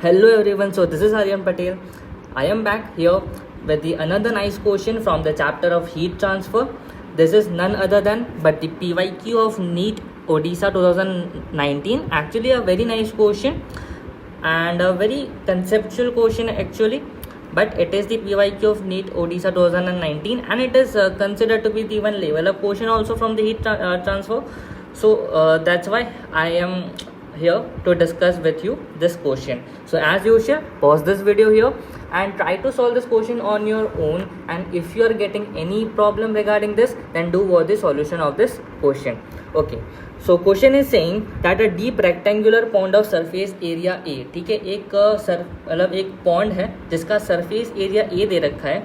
Hello everyone, so this is Aryan Patel. I am back here with another nice question from the chapter of heat transfer. This is none other than but the PYQ of NEET Odisha 2019. Actually a very nice question and a very conceptual question actually. But it is the PYQ of NEET Odisha 2019 and it is considered to be the one level up question also from the heat transfer. So that's why I am here to discuss with you this question. So as usual, pause this video here and try to solve this question on your own, and if you are getting any problem regarding this, then do watch the solution of this question. Okay, so question is saying that a deep rectangular pond of surface area A, ठीक है, एक pond है जिसका surface area A दे रखा है,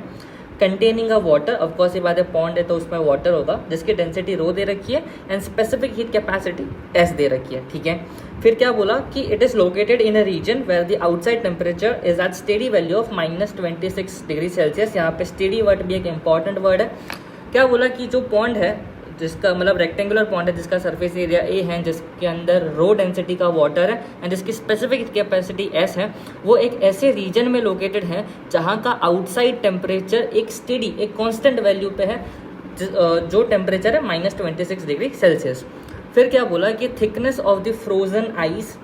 containing a water, of course ये बात है पॉन्ड है तो उसमें वाटर होगा, जिसकी डेंसिटी रो दे रखी है and specific heat capacity S दे रखी है. ठीक है, फिर क्या बोला कि it is located in a region where the outside temperature is at steady value of -26 degree Celsius. यहाँ पे स्टेडी वर्ड भी एक इंपॉर्टेंट वर्ड है. क्या बोला कि जो पॉन्ड है जिसका मतलब रेक्टेंगुलर पॉन्ड है जिसका सरफेस एरिया ए है, जिसके अंदर रो डेंसिटी का वाटर है एंड जिसकी स्पेसिफिक कैपेसिटी एस है, वो एक ऐसे रीजन में लोकेटेड है जहाँ का आउटसाइड टेम्परेचर एक स्टेडी एक कांस्टेंट वैल्यू पे है, जो टेम्परेचर है -26 डिग्री सेल्सियस. फिर क्या बोला कि thickness of the frozen ice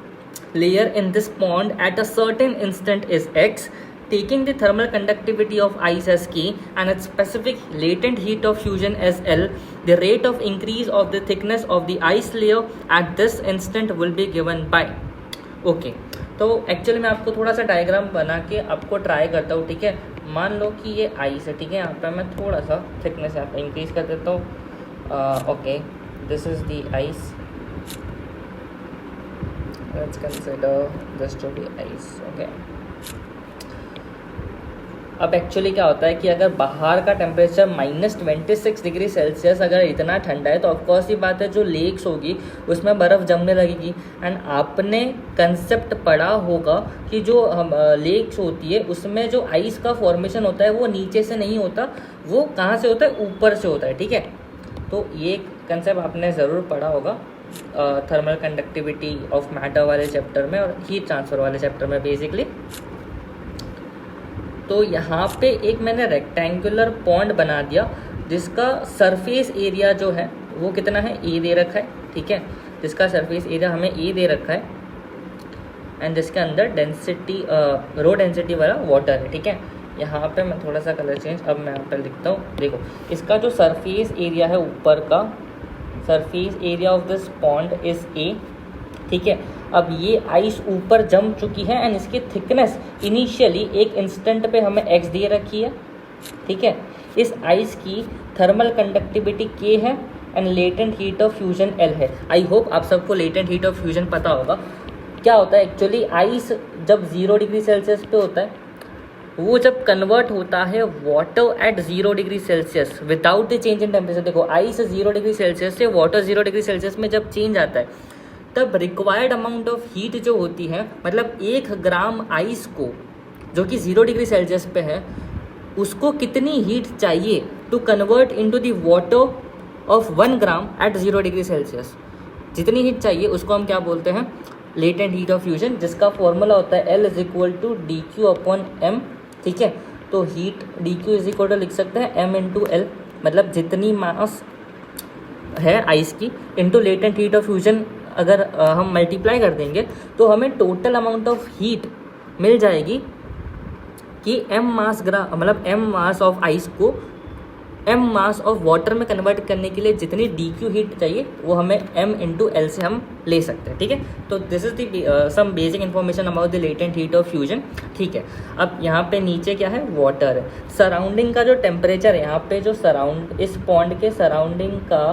layer in this pond at a certain instant is x, taking the thermal conductivity of ice as K and its specific latent heat of fusion as L, the rate of increase of the thickness of the ice layer at this instant will be given by. Okay, तो actually मैं आपको थोड़ा सा diagram बना के आपको try करता हूँ. ठीक है, मान लो कि ये आइस है. ठीक है, यहाँ पर मैं थोड़ा सा थिकनेस यहाँ पर इंक्रीज कर देता हूँ. Okay, this is the ice. Let's consider this to be ice. Okay, अब एक्चुअली क्या होता है कि अगर बाहर का टेम्परेचर -26 डिग्री सेल्सियस अगर इतना ठंडा है तो ऑफकोर्स ही बात है जो लेक्स होगी उसमें बर्फ़ जमने लगेगी. एंड आपने कंसेप्ट पढ़ा होगा कि जो हम लेक्स होती है उसमें जो आइस का फॉर्मेशन होता है वो नीचे से नहीं होता, वो कहाँ से होता है, ऊपर से होता है. ठीक है, तो ये कंसेप्ट आपने ज़रूर पढ़ा होगा थर्मल कंडक्टिविटी ऑफ मैटर वाले चैप्टर में और हीट ट्रांसफ़र वाले चैप्टर में बेसिकली. तो यहाँ पे एक मैंने रेक्टेंगुलर पॉन्ड बना दिया जिसका सरफेस एरिया जो है वो कितना है, ए दे रखा है. ठीक है, जिसका सरफेस एरिया हमें ए दे रखा है एंड जिसके अंदर डेंसिटी रो डेंसिटी वाला वाटर है. ठीक है, यहाँ पे मैं थोड़ा सा कलर चेंज अब मैं यहाँ पर लिखता हूँ. देखो, इसका जो सरफेस एरिया है ऊपर का, surface area of this pond is a. ठीक है, अब ये आइस ऊपर जम चुकी है एंड इसकी थिकनेस इनिशियली एक इंस्टेंट पे हमें एक्स दे रखी है. ठीक है, इस आइस की थर्मल कंडक्टिविटी के है and latent heat of fusion L है. आई होप आप सबको लेटेंट हीट ऑफ फ्यूजन पता होगा. क्या होता है एक्चुअली, आइस जब 0 डिग्री सेल्सियस पे होता है वो जब कन्वर्ट होता है water at 0 degree Celsius without the change in temperature. देखो, आइस 0 डिग्री सेल्सियस से वाटर 0 डिग्री सेल्सियस में जब चेंज आता है तब रिक्वायर्ड अमाउंट ऑफ हीट जो होती है, मतलब 1 ग्राम आइस को जो कि 0 डिग्री सेल्सियस पे है उसको कितनी हीट चाहिए to convert into the water of 1 gram at 0 degree Celsius. जितनी हीट चाहिए उसको हम क्या बोलते हैं, लेटेंट हीट ऑफ फ्यूजन, जिसका फॉर्मूला होता है L = dq/m. ठीक है, तो हीट dq = लिख सकते हैं m × L, मतलब जितनी मास है आइस की into latent heat of fusion अगर हम मल्टीप्लाई कर देंगे तो हमें टोटल अमाउंट ऑफ हीट मिल जाएगी कि m मास ऑफ आइस को m मास ऑफ वाटर में कन्वर्ट करने के लिए जितनी dq हीट चाहिए वो हमें m × L से हम ले सकते हैं. ठीक है, तो this is the some basic information about the latent heat of fusion. ठीक है, अब यहाँ पे नीचे क्या है, वाटर है. सराउंडिंग का जो टेम्परेचर है यहाँ पे, जो इस पॉन्ड के सराउंडिंग का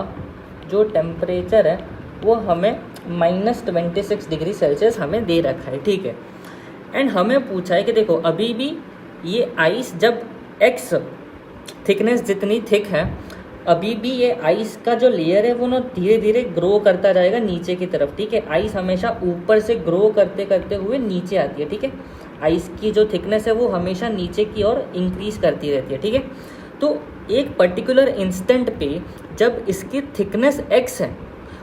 जो टेम्परेचर है वो हमें -26 डिग्री सेल्सियस हमें दे रखा है. ठीक है, एंड हमें पूछा है कि देखो अभी भी ये आइस जब एक्स थिकनेस जितनी थिक है, अभी भी ये आइस का जो लेयर है वो ना धीरे धीरे ग्रो करता जाएगा नीचे की तरफ. ठीक है, आइस हमेशा ऊपर से ग्रो करते करते हुए नीचे आती है. ठीक है, आइस की जो थिकनेस है वो हमेशा नीचे की ओर इंक्रीज करती रहती है. ठीक है, तो एक पर्टिकुलर इंस्टेंट पे जब इसकी थिकनेस एक्स है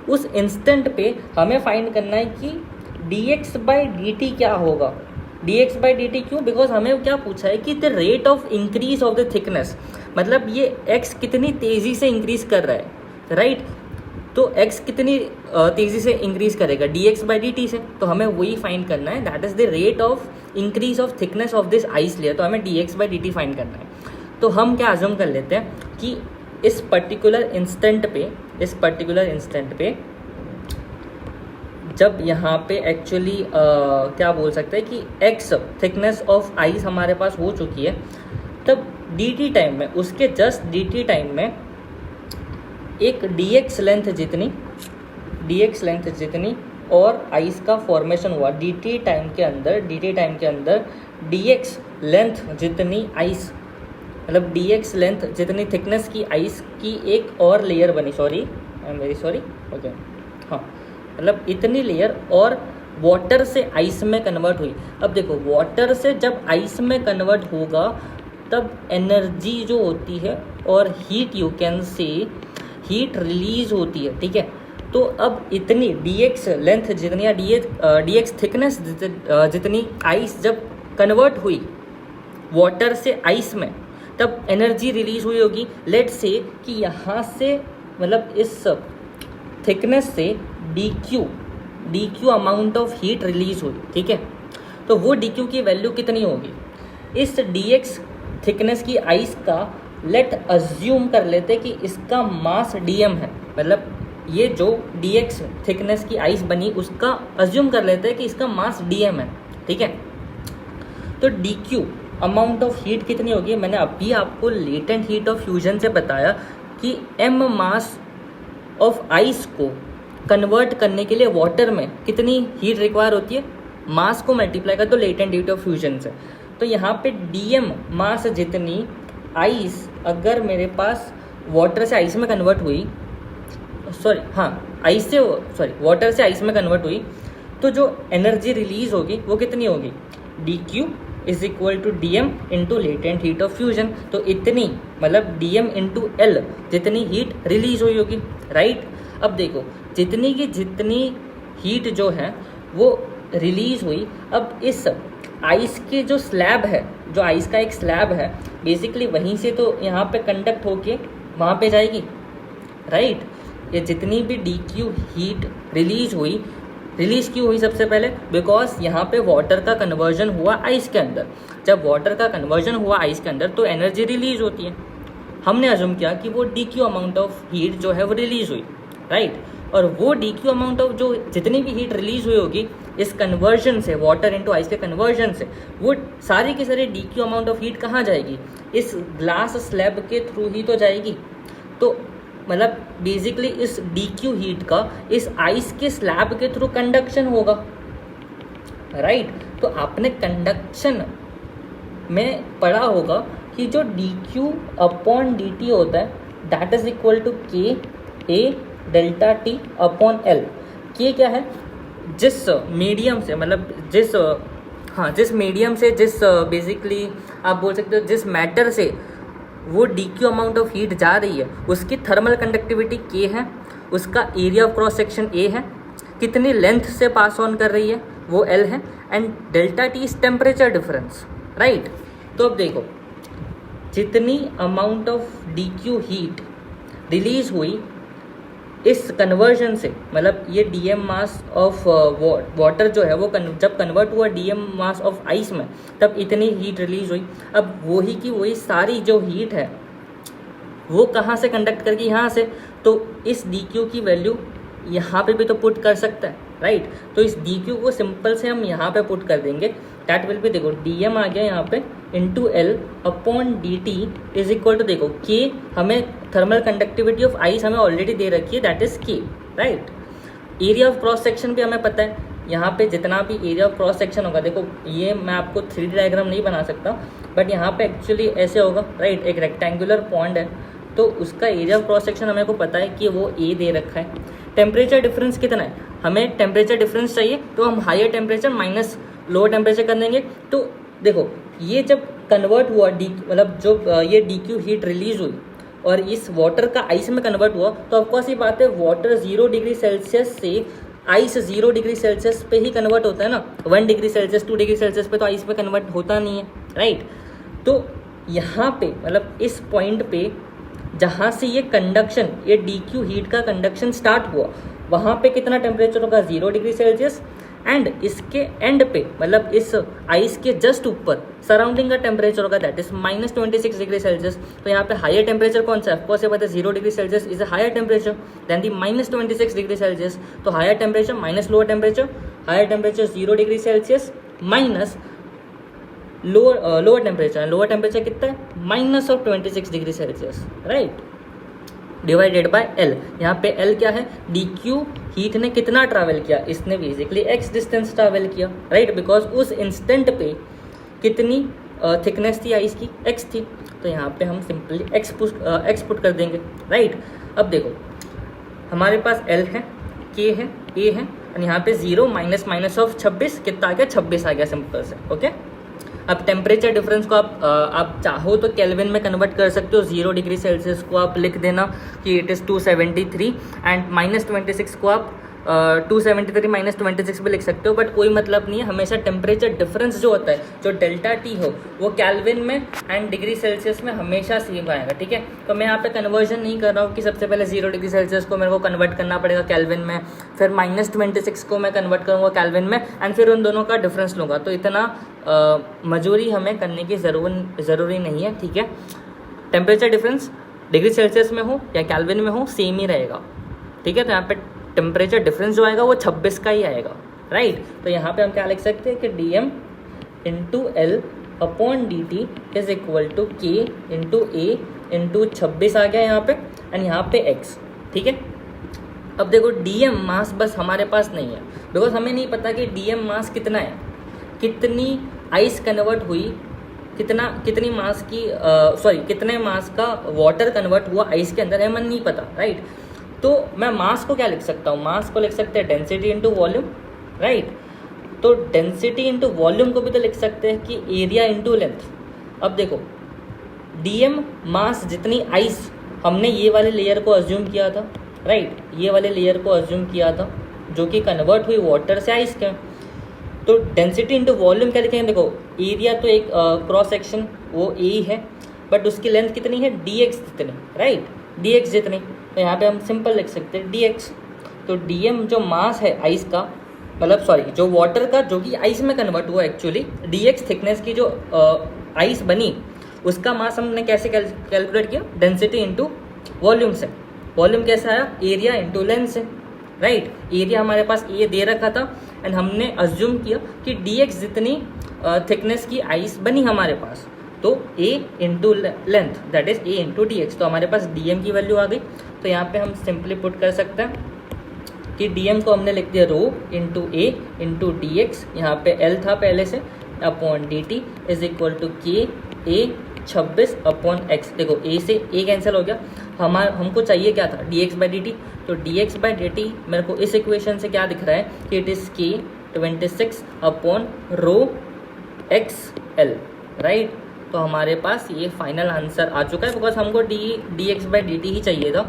उस इंस्टेंट पे हमें फाइंड करना है कि dx/dt क्या होगा. dx बाई dt क्यों? बिकॉज हमें क्या पूछा है कि the rate of increase of the thickness, मतलब ये x कितनी तेज़ी से इंक्रीज कर रहा है, राइट? तो x कितनी तेज़ी से इंक्रीज करेगा dx बाई dt से, तो हमें वही फाइंड करना है, that is the rate of increase of thickness of this ice layer. तो हमें dx बाई dt फाइंड करना है। तो हम क्या अज्यूम कर लेते हैं कि इस पर्टिकुलर इंस्टेंट पे जब यहाँ पे एक्चुअली क्या बोल सकते हैं कि x थिकनेस ऑफ आइस हमारे पास हो चुकी है, तब dt टाइम में, उसके जस्ट dt टाइम में एक dx लेंथ जितनी और आइस का फॉर्मेशन हुआ dt टाइम के अंदर dx लेंथ जितनी आइस, मतलब dx लेंथ जितनी थिकनेस की आइस की एक और लेयर बनी, ओके हाँ, मतलब इतनी लेयर और वाटर से आइस में कन्वर्ट हुई। अब देखो, वाटर से जब आइस में कन्वर्ट होगा तब एनर्जी जो होती है और heat, you can say heat release होती है, ठीक है? तो अब इतनी dx लेंथ जितनी या dx थिकनेस जितनी आइस जब कन्वर्ट हुई वाटर से आइस में, तब एनर्जी रिलीज हुई होगी। लेट्स से कि यहाँ से, मतलब इस थिकनेस से dq amount of heat release हुई, ठीक है? तो वो dq की वैल्यू कितनी होगी? इस dx थिकनेस की आइस का लेट अज्यूम कर लेते कि इसका मास dm है, मतलब ये जो dx थिकनेस की आइस बनी उसका अज्यूम कर लेते हैं कि इसका मास dm है, ठीक है? तो dq अमाउंट ऑफ हीट कितनी होगी? मैंने अभी आपको लेटेंट हीट ऑफ फ्यूजन से बताया कि m मास ऑफ आइस को कन्वर्ट करने के लिए वाटर में कितनी हीट रिक्वायर होती है? मास को मल्टीप्लाई कर दो लेटेंट हीट ऑफ फ्यूजन से। तो यहाँ पे dm मास जितनी आइस अगर मेरे पास वाटर से आइस में कन्वर्ट हुई, वाटर से आइस में कन्वर्ट हुई, तो जो एनर्जी रिलीज होगी वो कितनी होगी? dq is equal to dm into latent heat of fusion. तो इतनी, मतलब dm इंटू l जितनी हीट रिलीज हुई होगी, राइट? अब देखो, जितनी हीट जो है वो रिलीज हुई, अब इस आइस के जो स्लैब है, जो आइस का एक स्लैब है, बेसिकली वहीं से तो यहाँ पे कंडक्ट होके वहाँ पे जाएगी, राइट? ये जितनी भी dq हीट रिलीज क्यों हुई? सबसे पहले बिकॉज यहाँ पे वाटर का कन्वर्जन हुआ आइस के अंदर। जब वाटर का कन्वर्जन हुआ आइस के अंदर तो एनर्जी रिलीज होती है। हमने अज्यूम किया कि वो dq अमाउंट ऑफ हीट जो है वो रिलीज हुई, राइट? और वो dq अमाउंट ऑफ जो जितनी भी हीट रिलीज हुई होगी इस कन्वर्जन से, वाटर इनटू आइस के कन्वर्जन से, वो सारी की सारी dq अमाउंट ऑफ हीट कहाँ जाएगी? इस ग्लास स्लैब के थ्रू ही तो जाएगी। तो मतलब बेसिकली इस dq हीट का इस आइस के स्लैब के थ्रू कंडक्शन होगा, राइट? तो आपने कंडक्शन में पढ़ा होगा कि जो dq अपॉन dt होता है that is equal to k a delta t upon l। k क्या है? जिस मीडियम से, मतलब जिस मीडियम से, जिस बेसिकली आप बोल सकते हो जिस मैटर से वो dq अमाउंट ऑफ हीट जा रही है उसकी थर्मल कंडक्टिविटी k है, उसका area of cross section a है, कितनी लेंथ से पास ऑन कर रही है वो l है, and delta t is temperature difference, right? तो अब देखो, जितनी amount of dq heat release हुई इस कन्वर्जन से, मतलब ये dm मास ऑफ वाटर जो है वो जब कन्वर्ट हुआ dm मास ऑफ आइस में, तब इतनी हीट रिलीज हुई। अब वही की वही सारी जो हीट है वो कहाँ से कंडक्ट करके? यहाँ से। तो इस dq की वैल्यू यहाँ पे भी तो पुट कर सकता है, राइट? तो इस dq को सिंपल से हम यहाँ पे पुट कर देंगे, दैट विल भी, देखो dm आ गया यहाँ पे into l upon dt is equal to, देखो k हमें थर्मल कंडक्टिविटी ऑफ आइस हमें ऑलरेडी दे रखी है, that is k, right? Area of cross section भी हमें पता है, यहाँ पे जितना भी एरिया ऑफ क्रॉस सेक्शन होगा, देखो ये मैं आपको 3D डायग्राम नहीं बना सकता, बट यहाँ पे एक्चुअली ऐसे होगा, राइट? एक रेक्टेंगुलर पॉन्ड है तो उसका एरिया ऑफ क्रॉस सेक्शन हमें को पता है कि वो a दे रखा है। टेम्परेचर डिफरेंस कितना है? हमें टेम्परेचर डिफरेंस चाहिए तो हम higher temperature minus lower temperature कर देंगे। तो देखो, ये जब कन्वर्ट हुआ मतलब जो ये dq हीट रिलीज हुई और इस वाटर का आइस में कन्वर्ट हुआ, तो ऑफकोर्स ये बात है वाटर 0 डिग्री सेल्सियस से आइस 0 डिग्री सेल्सियस पे ही कन्वर्ट होता है ना, 1 डिग्री सेल्सियस 2 डिग्री सेल्सियस पे तो आइस पे कन्वर्ट होता नहीं है, राइट। तो यहाँ पे मतलब इस पॉइंट पे जहाँ से ये कंडक्शन, ये DQ हीट का कंडक्शन स्टार्ट हुआ, वहाँ पे कितना टेम्परेचर होगा, 0 डिग्री सेल्सियस। एंड इसके एंड पे मतलब इस आइस के जस्ट ऊपर सराउंडिंग का टेम्परेचर होगा दैट इज -26 डिग्री सेल्सियस। तो यहाँ पे हायर टेम्परेचर कौन सा है, ऑफकोर्स ये पता है 0 degree Celsius is a higher temperature than the -26 degree Celsius. तो higher temperature minus lower temperature, higher temperature 0 degree Celsius minus lower temperature कितना है, -26 degree Celsius, right, divided by L। यहाँ पे L क्या है, DQ हीट ने कितना travel किया, इसने बेसिकली x डिस्टेंस ट्रैवल किया, राइट, बिकॉज उस इंस्टेंट पे कितनी थिकनेस थी आइस की, x थी। तो यहाँ पे हम सिंपली x पुट कर देंगे, राइट। अब देखो हमारे पास L है, K है, A है, और यहाँ पे 0 माइनस ऑफ 26 कितना आ गया, 26 आ गया, सिंपल से, ओके। अब टेम्परेचर डिफरेंस को आप चाहो तो केल्विन में कन्वर्ट कर सकते हो। 0 डिग्री सेल्सियस को आप लिख देना कि इट इज़ 273 एंड -26 को आप 273 -26 भी लिख सकते हो, बट कोई मतलब नहीं है। हमेशा टेम्परेचर डिफरेंस जो होता है, जो डेल्टा टी हो, वो केल्विन में एंड डिग्री सेल्सियस में हमेशा सेम आएगा, ठीक है। तो मैं यहाँ पे कन्वर्जन नहीं कर रहा हूँ कि सबसे पहले 0 डिग्री सेल्सियस को मेरे को कन्वर्ट करना पड़ेगा केल्विन में, फिर -26 को मैं कन्वर्ट करूँगा केल्विन में, एंड फिर उन दोनों का डिफरेंस लूँगा। तो इतना मजूरी हमें करने की ज़रूरी नहीं है, ठीक है। टेम्परेचर डिफरेंस डिग्री सेल्सियस में हो या केल्विन में हो, सेम ही रहेगा, ठीक है। तो यहाँ पे टेम्परेचर डिफरेंस जो आएगा वो 26 का ही आएगा, राइट। तो यहाँ पे हम क्या लिख सकते हैं कि dm into L upon dt is equal to K into A into 26 आ गया यहाँ पे, एंड यहाँ पे x, ठीक है। अब देखो dm मास बस हमारे पास नहीं है, बिकॉज हमें नहीं पता कि dm मास कितना है, कितनी आइस कन्वर्ट हुई, कितनी मास की कितने मास का वाटर कन्वर्ट हुआ आइस के अंदर, हमें नहीं पता, राइट। तो मैं मास को क्या लिख सकता हूँ, मास को लिख सकते हैं डेंसिटी इंटू वॉल्यूम, राइट। तो डेंसिटी इंटू वॉल्यूम को भी तो लिख सकते हैं कि एरिया इंटू लेंथ। अब देखो dm मास जितनी आइस हमने ये वाले लेयर को अज्यूम किया था, राइट, ये वाले लेयर को अज्यूम किया था जो कि कन्वर्ट हुई वाटर से आइस के, तो डेंसिटी इंटू वॉल्यूम क्या लिखेंगे, देखो एरिया तो एक क्रॉस सेक्शन वो ए है, बट उसकी लेंथ कितनी है, dx जितनी, राइट, dx जितनी। तो यहाँ पे हम सिंपल लिख सकते हैं dx। तो dm जो मास है आइस का, मतलब जो वाटर का जो कि आइस में कन्वर्ट हुआ एक्चुअली, dx थिकनेस की जो आइस बनी उसका मास हमने कैसे कैलकुलेट किया, डेंसिटी इंटू वॉल्यूम से। वॉल्यूम कैसा आया, एरिया इंटू लेंथ से, राइट। एरिया हमारे पास ए दे रखा था एंड हमने अज्यूम किया कि dx जितनी थिकनेस की आइस बनी हमारे पास, तो a into length that is a into dx। तो हमारे पास dm की वैल्यू आ गई। तो यहाँ पे हम सिंपली पुट कर सकते हैं कि dm को हमने लिख दिया rho into a into dx, यहाँ पे l था पहले से, upon dt is equal to k a 26 upon x। देखो a से a कैंसिल हो गया, हमको चाहिए क्या था, dx बाई dt। तो dx बाई dt मेरे को इस इक्वेशन से क्या दिख रहा है कि it is k 26 upon row xl, right. तो हमारे पास ये फाइनल आंसर आ चुका है, बिकॉज हमको dx बाई dt ही चाहिए था,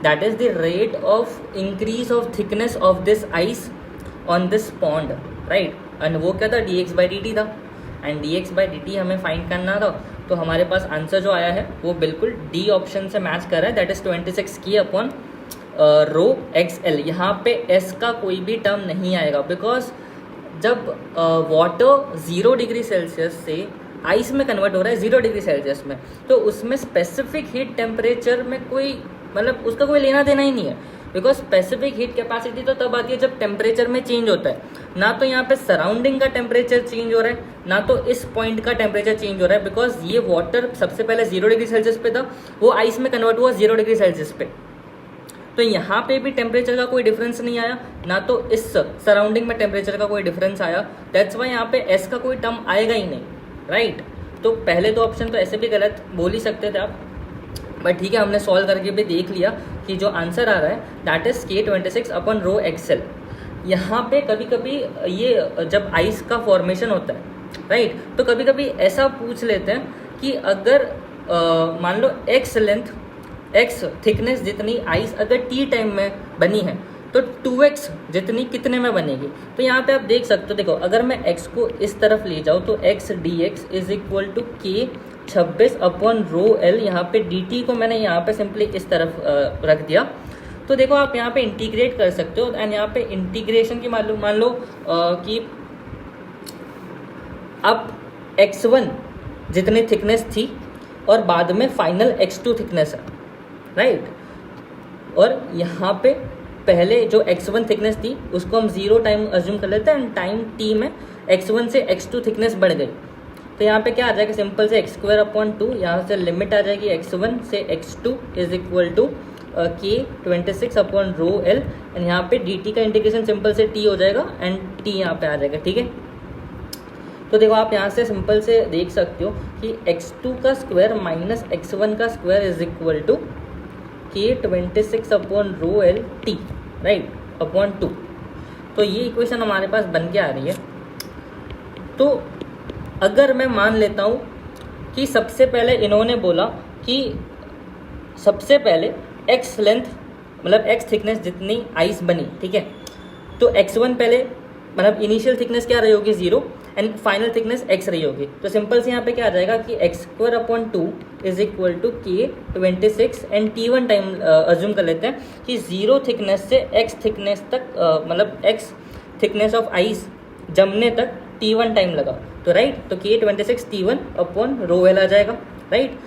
that is the rate of increase of thickness of this ice on this pond, right. And वो क्या था, dx बाई dt था, एंड dx बाई dt हमें फाइंड करना था। तो हमारे पास आंसर जो आया है वो बिल्कुल डी ऑप्शन से मैच कर रहा है, that is 26k upon rho XL। यहाँ पे S का कोई भी टर्म नहीं आएगा, बिकॉज जब वाटर 0 डिग्री सेल्सियस से आइस में कन्वर्ट हो रहा है 0 डिग्री सेल्सियस में, तो उसमें स्पेसिफिक हीट टेम्परेचर में कोई मतलब उसका कोई लेना देना ही नहीं है, बिकॉज स्पेसिफिक हीट कैपेसिटी तो तब आती है जब टेम्परेचर में चेंज होता है। ना तो यहाँ पे सराउंडिंग का टेम्परेचर चेंज हो रहा है, ना तो इस पॉइंट का टेम्परेचर चेंज हो रहा है, बिकॉज ये वाटर सबसे पहले 0 डिग्री सेल्सियस पे था, वो आइस में कन्वर्ट हुआ 0 डिग्री सेल्सियस पे। तो यहाँ पे भी टेम्परेचर का कोई डिफरेंस नहीं आया, ना तो इस सराउंडिंग में टेम्परेचर का कोई डिफरेंस आया, दैट्स वाई यहाँ पे S का कोई टर्म आएगा ही नहीं, राइट। तो पहले तो ऑप्शन तो ऐसे भी गलत बोल ही सकते थे आप, बट ठीक है, हमने सॉल्व करके भी देख लिया कि जो आंसर आ रहा है that is k26 upon rho XL। यहाँ पे कभी कभी ये जब आइस का फॉर्मेशन होता है, राइट, तो कभी कभी ऐसा पूछ लेते हैं कि अगर मान लो x लेंथ, x थिकनेस जितनी आइस अगर t टाइम में बनी है, तो 2x जितनी कितने में बनेगी, तो यहाँ पे आप देख सकते हो, देखो अगर मैं x को इस तरफ ले जाऊँ तो x dx is equal to k 26 upon rho L, यहाँ पे dt को मैंने यहाँ पे सिंपली इस तरफ रख दिया। तो देखो आप यहाँ पे इंटीग्रेट कर सकते हो, एंड यहाँ पे इंटीग्रेशन की मान लो कि अब x1 जितनी थिकनेस थी और बाद में फाइनल x2 थिकनेस है, राइट। और यहाँ पे पहले जो x1 थिकनेस थी उसको हम 0 टाइम अज्यूम कर लेते हैं, एंड टाइम t में x1 से x2 थिकनेस बढ़ गई। तो यहाँ पे क्या आ जाएगा, सिंपल से x² अपॉन 2, यहाँ से लिमिट आ जाएगी x1 से x2 is equal to k 26 upon rho L, and यहाँ पे dt का इंटीग्रेशन सिंपल से t हो जाएगा एंड t यहाँ पे आ जाएगा, ठीक है। तो देखो आप यहाँ से सिंपल से देख सकते हो कि x2 का स्क्वायर माइनस x1 का square is equal to k 26 upon rho L t, right, upon 2। तो ये इक्वेशन हमारे पास बन के आ रही है। तो अगर मैं मान लेता हूँ कि सबसे पहले इन्होंने बोला कि सबसे पहले x लेंथ मतलब x थिकनेस जितनी आइस बनी, ठीक है, तो x1 पहले मतलब इनिशियल थिकनेस क्या रही होगी 0 एंड फाइनल थिकनेस x रही होगी। तो सिंपल से यहाँ पे क्या आ जाएगा कि x² upon 2 is equal to k 26 and t1 time assume कर लेते हैं कि 0 थिकनेस से x थिकनेस तक मतलब x थिकनेस ऑफ आइस जमने तक t1 टाइम लगा, तो राइट, तो k 26 t1 upon rho L आ जाएगा, राइट।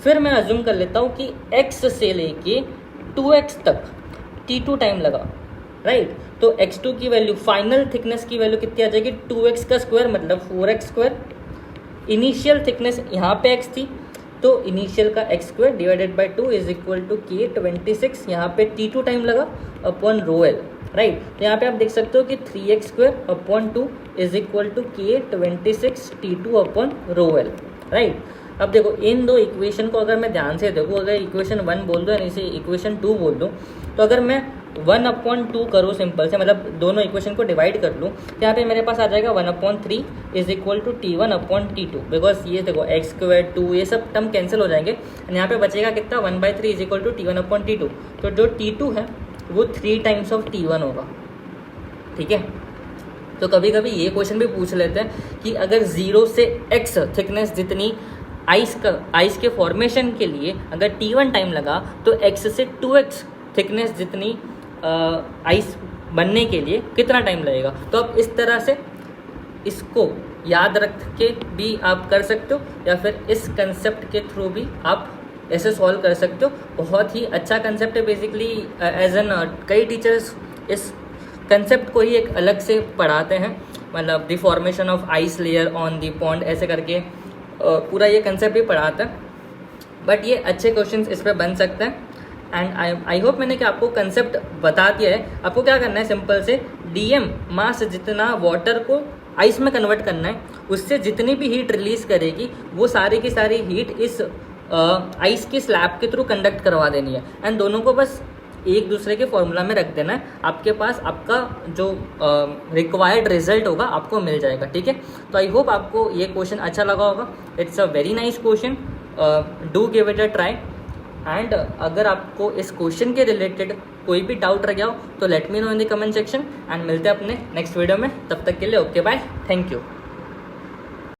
फिर मैं अज्यूम कर लेता हूँ कि x से लेके 2x तक t2 टाइम लगा, राइट। तो x2 की वैल्यू फाइनल थिकनेस की वैल्यू कितनी आ जाएगी, 2x का स्क्वायर मतलब 4x²। इनिशियल थिकनेस यहाँ पे x थी तो इनिशियल का x² divided by 2 is equal to k 26, यहाँ पे t2 टाइम लगा अपॉन रो एल, राइट। तो यहाँ पे आप देख सकते हो कि 3x² upon 2 is equal to k 26 t2 upon rho L, right. अब देखो इन दो इक्वेशन को अगर मैं ध्यान से देखूँ, अगर इक्वेशन 1 बोल दूँ यानी इसे इक्वेशन 2 बोल दूँ, तो अगर मैं 1/2 करूँ सिंपल से, मतलब दोनों इक्वेशन को डिवाइड कर लूँ, तो यहाँ पे मेरे पास आ जाएगा 1/3 is equal to t1 upon t2, because ये देखो x² 2 ये सब टर्म कैंसिल हो जाएंगे, एंड यहाँ पे बचेगा कितना 1/3 is equal to t1 upon t2। तो जो t2 है वो 3 टाइम्स ऑफ t1 होगा, ठीक है। तो कभी कभी ये क्वेश्चन भी पूछ लेते हैं कि अगर 0 से x थिकनेस जितनी आइस के फॉर्मेशन के लिए अगर t1 टाइम लगा तो x से 2x थिकनेस जितनी आइस बनने के लिए कितना टाइम लगेगा। तो अब इस तरह से इसको याद रख के भी आप कर सकते हो, या फिर इस कंसेप्ट के थ्रू भी आप ऐसे सॉल्व कर सकते हो। बहुत ही अच्छा कंसेप्ट है बेसिकली, एज एन कई टीचर्स इस कंसेप्ट को ही एक अलग से पढ़ाते हैं, मतलब the formation of ice layer on the pond ऐसे करके पूरा ये कंसेप्ट भी पढ़ाता है। बट ये अच्छे क्वेश्चंस इस पर बन सकते हैं, एंड आई होप मैंने कि आपको कंसेप्ट बता दिया है। आपको क्या करना है, सिंपल से dm मास जितना वाटर को आइस में कन्वर्ट करना है, उससे जितनी भी हीट रिलीज करेगी वो सारी की सारी हीट इस आइस के स्लैब के थ्रू कंडक्ट करवा देनी है, एंड दोनों को बस एक दूसरे के फॉर्मूला में रख देना है। आपके पास आपका जो रिक्वायर्ड रिजल्ट होगा आपको मिल जाएगा, ठीक है। तो आई होप आपको ये क्वेश्चन अच्छा लगा होगा। It's a very nice question, do give it a try. And अगर आपको इस क्वेश्चन के रिलेटेड कोई भी डाउट रह गया हो तो let me know in the comment section, and मिलते हैं अपने नेक्स्ट वीडियो में। तब तक के लिए ओके बाय, थैंक यू।